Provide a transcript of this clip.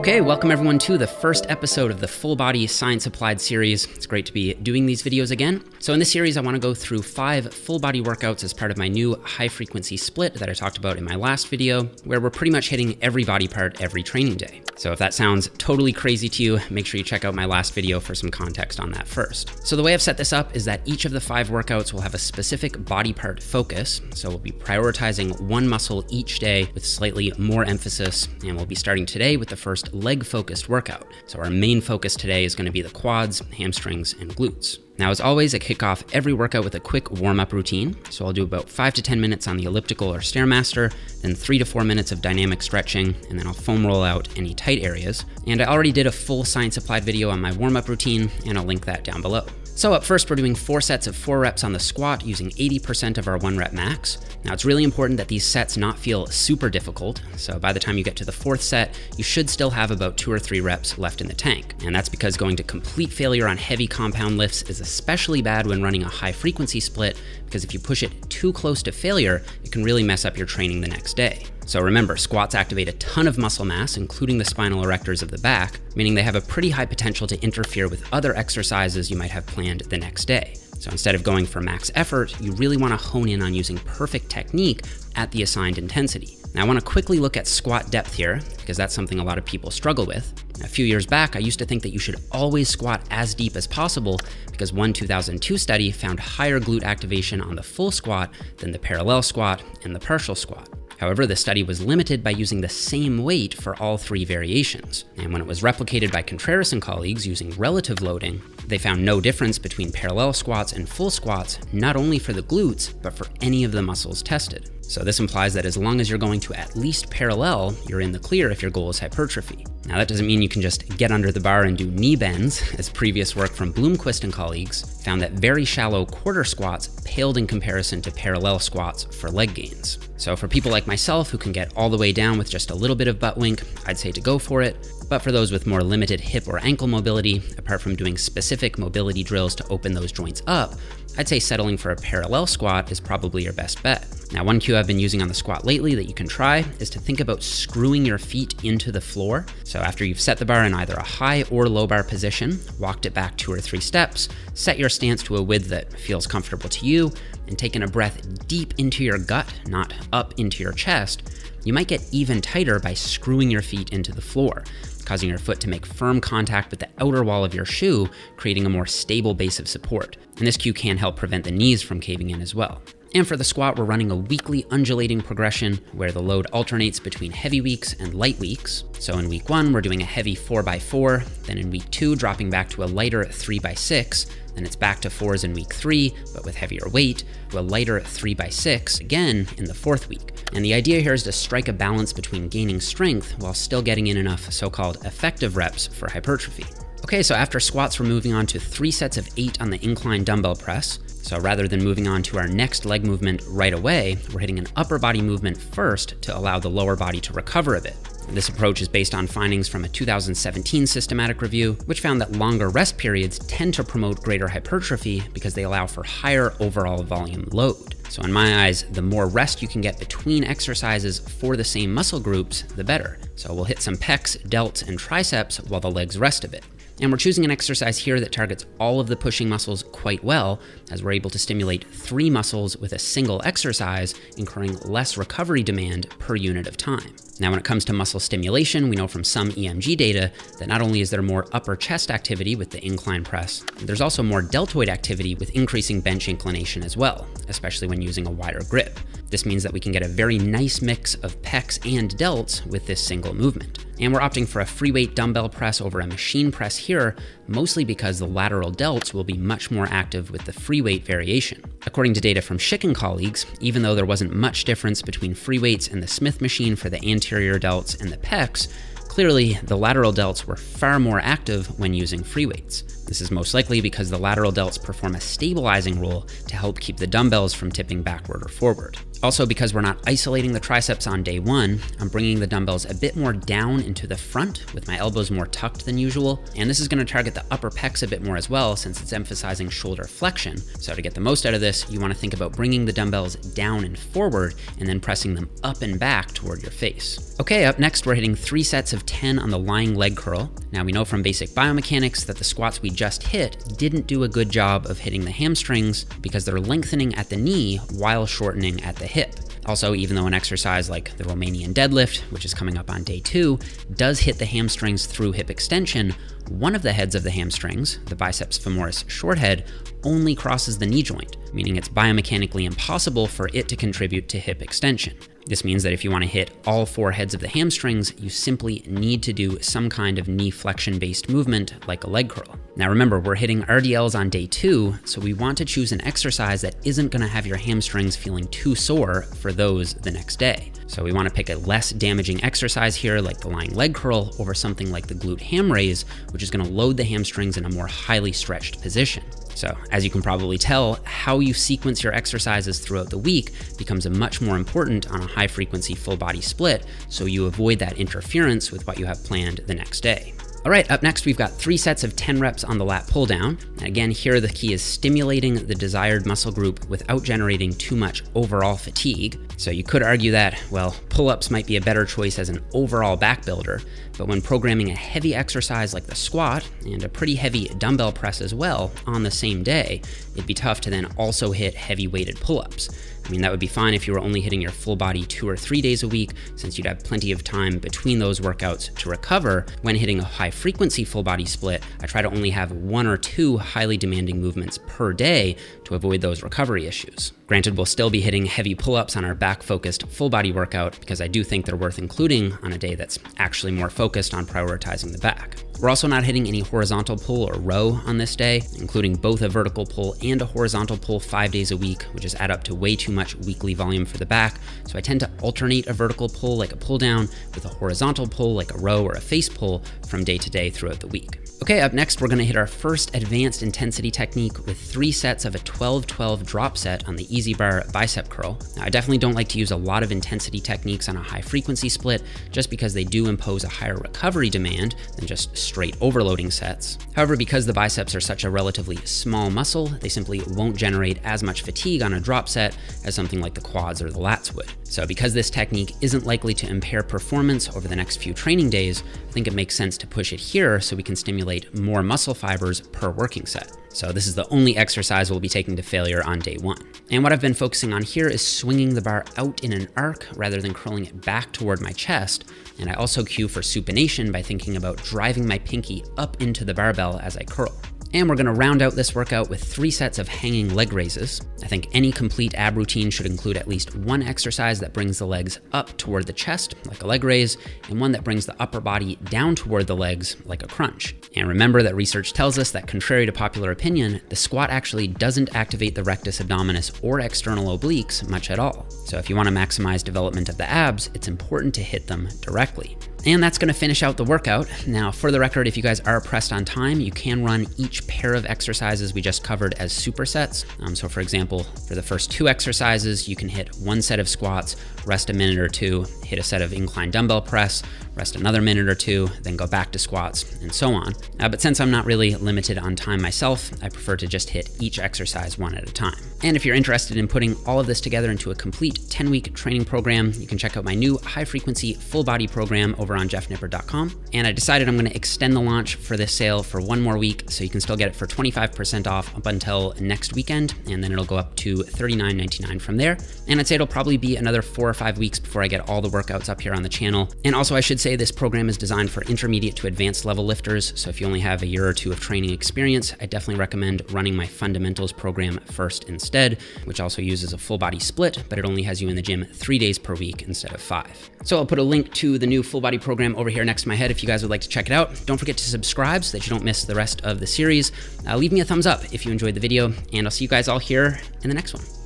Okay, welcome everyone to the first episode of the Full Body Science Applied series. It's great to be doing these videos again. So in this series, I want to go through 5 full body workouts as part of my new high frequency split that I talked about in my last video, where we're pretty much hitting every body part every training day. So if that sounds totally crazy to you, make sure you check out my last video for some context on that first. So the way I've set this up is that each of the 5 workouts will have a specific body part focus. So we'll be prioritizing one muscle each day with slightly more emphasis, and we'll be starting today with the first leg-focused workout. So our main focus today is going to be the quads, hamstrings, and glutes. Now, as always, I kick off every workout with a quick warm-up routine. So I'll do about 5 to 10 minutes on the elliptical or Stairmaster, then 3 to 4 minutes of dynamic stretching, and then I'll foam roll out any tight areas. And I already did a full Science Applied video on my warm-up routine, and I'll link that down below. So up first, we're doing 4 sets of 4 reps on the squat using 80% of our 1 rep max. Now, it's really important that these sets not feel super difficult. So by the time you get to the 4th set, you should still have about 2 or 3 reps left in the tank. And that's because going to complete failure on heavy compound lifts is especially bad when running a high frequency split, because if you push it too close to failure, it can really mess up your training the next day. So remember, squats activate a ton of muscle mass, including the spinal erectors of the back, meaning they have a pretty high potential to interfere with other exercises you might have planned the next day. So instead of going for max effort, you really want to hone in on using perfect technique at the assigned intensity. Now, I want to quickly look at squat depth here, because that's something a lot of people struggle with. A few years back, I used to think that you should always squat as deep as possible, because one 2002 study found higher glute activation on the full squat than the parallel squat and the partial squat. However, the study was limited by using the same weight for all 3 variations. And when it was replicated by Contreras and colleagues using relative loading, they found no difference between parallel squats and full squats, not only for the glutes, but for any of the muscles tested. So this implies that as long as you're going to at least parallel, you're in the clear if your goal is hypertrophy. Now, that doesn't mean you can just get under the bar and do knee bends, as previous work from Bloomquist and colleagues found that very shallow quarter squats paled in comparison to parallel squats for leg gains. So for people like myself who can get all the way down with just a little bit of butt wink, I'd say to go for it. But for those with more limited hip or ankle mobility, apart from doing specific mobility drills to open those joints up, I'd say settling for a parallel squat is probably your best bet. Now, one cue I've been using on the squat lately that you can try is to think about screwing your feet into the floor. So after you've set the bar in either a high or low bar position, walked it back 2 or 3 steps, set your stance to a width that feels comfortable to you, and taken a breath deep into your gut, not up into your chest, you might get even tighter by screwing your feet into the floor, causing your foot to make firm contact with the outer wall of your shoe, creating a more stable base of support. And this cue can help prevent the knees from caving in as well. And for the squat, we're running a weekly undulating progression where the load alternates between heavy weeks and light weeks. So in week 1, we're doing a heavy 4x4, then in week 2, dropping back to a lighter 3x6, then it's back to 4s in week 3, but with heavier weight, to a lighter 3x6 again in the 4th week. And the idea here is to strike a balance between gaining strength while still getting in enough so-called effective reps for hypertrophy. Okay, so after squats, we're moving on to 3 sets of 8 on the incline dumbbell press. So rather than moving on to our next leg movement right away, we're hitting an upper body movement first to allow the lower body to recover a bit. This approach is based on findings from a 2017 systematic review, which found that longer rest periods tend to promote greater hypertrophy because they allow for higher overall volume load. So in my eyes, the more rest you can get between exercises for the same muscle groups, the better. So we'll hit some pecs, delts, and triceps while the legs rest a bit. And we're choosing an exercise here that targets all of the pushing muscles quite well, as we're able to stimulate 3 muscles with a single exercise, incurring less recovery demand per unit of time. Now, when it comes to muscle stimulation, we know from some EMG data that not only is there more upper chest activity with the incline press, there's also more deltoid activity with increasing bench inclination as well, especially when using a wider grip. This means that we can get a very nice mix of pecs and delts with this single movement. And we're opting for a free weight dumbbell press over a machine press here, mostly because the lateral delts will be much more active with the free weight variation. According to data from Schick and colleagues, even though there wasn't much difference between free weights and the Smith machine for the anterior delts and the pecs, clearly the lateral delts were far more active when using free weights. This is most likely because the lateral delts perform a stabilizing role to help keep the dumbbells from tipping backward or forward. Also, because we're not isolating the triceps on day one, I'm bringing the dumbbells a bit more down into the front with my elbows more tucked than usual. And this is going to target the upper pecs a bit more as well, since it's emphasizing shoulder flexion. So to get the most out of this, you want to think about bringing the dumbbells down and forward and then pressing them up and back toward your face. Okay, up next, we're hitting 3 sets of 10 on the lying leg curl. Now we know from basic biomechanics that the squats we just hit didn't do a good job of hitting the hamstrings because they're lengthening at the knee while shortening at the hip. Also, even though an exercise like the Romanian deadlift, which is coming up on day 2, does hit the hamstrings through hip extension, one of the heads of the hamstrings, the biceps femoris short head, only crosses the knee joint, meaning it's biomechanically impossible for it to contribute to hip extension. This means that if you want to hit all 4 heads of the hamstrings, you simply need to do some kind of knee flexion-based movement like a leg curl. Now remember, we're hitting RDLs on day 2, so we want to choose an exercise that isn't going to have your hamstrings feeling too sore for those the next day. So we want to pick a less damaging exercise here, like the lying leg curl, over something like the glute ham raise, which is going to load the hamstrings in a more highly stretched position. So as you can probably tell, how you sequence your exercises throughout the week becomes much more important on a high frequency full body split, so you avoid that interference with what you have planned the next day. All right, up next, we've got 3 sets of 10 reps on the lat pull down. Again, here the key is stimulating the desired muscle group without generating too much overall fatigue. So you could argue that, well, pull-ups might be a better choice as an overall back builder, but when programming a heavy exercise like the squat and a pretty heavy dumbbell press as well on the same day, it'd be tough to then also hit heavy weighted pull-ups. I mean, that would be fine if you were only hitting your full body 2 or 3 days a week, since you'd have plenty of time between those workouts to recover. When hitting a high frequency full body split, I try to only have 1 or 2 highly demanding movements per day to avoid those recovery issues. Granted, we'll still be hitting heavy pull-ups on our back-focused full body workout because I do think they're worth including on a day that's actually more focused on prioritizing the back. We're also not hitting any horizontal pull or row on this day, including both a vertical pull and a horizontal pull 5 days a week, which is add up to way too much weekly volume for the back. So I tend to alternate a vertical pull like a pull down with a horizontal pull like a row or a face pull from day to day throughout the week. Okay, up next, we're gonna hit our first advanced intensity technique with 3 sets of a 12-12 drop set on the easy bar bicep curl. Now, I definitely don't like to use a lot of intensity techniques on a high frequency split just because they do impose a higher recovery demand than just straight overloading sets. However, because the biceps are such a relatively small muscle, they simply won't generate as much fatigue on a drop set as something like the quads or the lats would. So because this technique isn't likely to impair performance over the next few training days, I think it makes sense to push it here so we can stimulate more muscle fibers per working set. So this is the only exercise we'll be taking to failure on day 1. And what I've been focusing on here is swinging the bar out in an arc rather than curling it back toward my chest. And I also cue for supination by thinking about driving my pinky up into the barbell as I curl. And we're gonna round out this workout with 3 sets of hanging leg raises. I think any complete ab routine should include at least 1 exercise that brings the legs up toward the chest, like a leg raise, and 1 that brings the upper body down toward the legs, like a crunch. And remember that research tells us that contrary to popular opinion, the squat actually doesn't activate the rectus abdominis or external obliques much at all. So if you wanna maximize development of the abs, it's important to hit them directly. And that's gonna finish out the workout. Now, for the record, if you guys are pressed on time, you can run each pair of exercises we just covered as supersets. So for example, for the first 2 exercises, you can hit 1 set of squats, rest a minute or 2, hit a set of incline dumbbell press, rest another minute or 2, then go back to squats, and so on. But since I'm not really limited on time myself, I prefer to just hit each exercise 1 at a time. And if you're interested in putting all of this together into a complete 10-week training program, you can check out my new high-frequency full-body program over on jeffnippard.com. And I decided I'm going to extend the launch for this sale for 1 more week, so you can still get it for 25% off up until next weekend, and then it'll go up to $39.99 from there. And I'd say it'll probably be another 4 or 5 weeks before I get all the workouts up here on the channel. And also, I should say this program is designed for intermediate to advanced level lifters, so if you only have a year or 2 of training experience, I definitely recommend running my fundamentals program first instead, which also uses a full body split, but it only has you in the gym 3 days per week instead of 5. So I'll put a link to the new full body program over here next to my head if you guys would like to check it out. Don't forget to subscribe so that you don't miss the rest of the series. Leave me a thumbs up if you enjoyed the video, and I'll see you guys all here in the next one.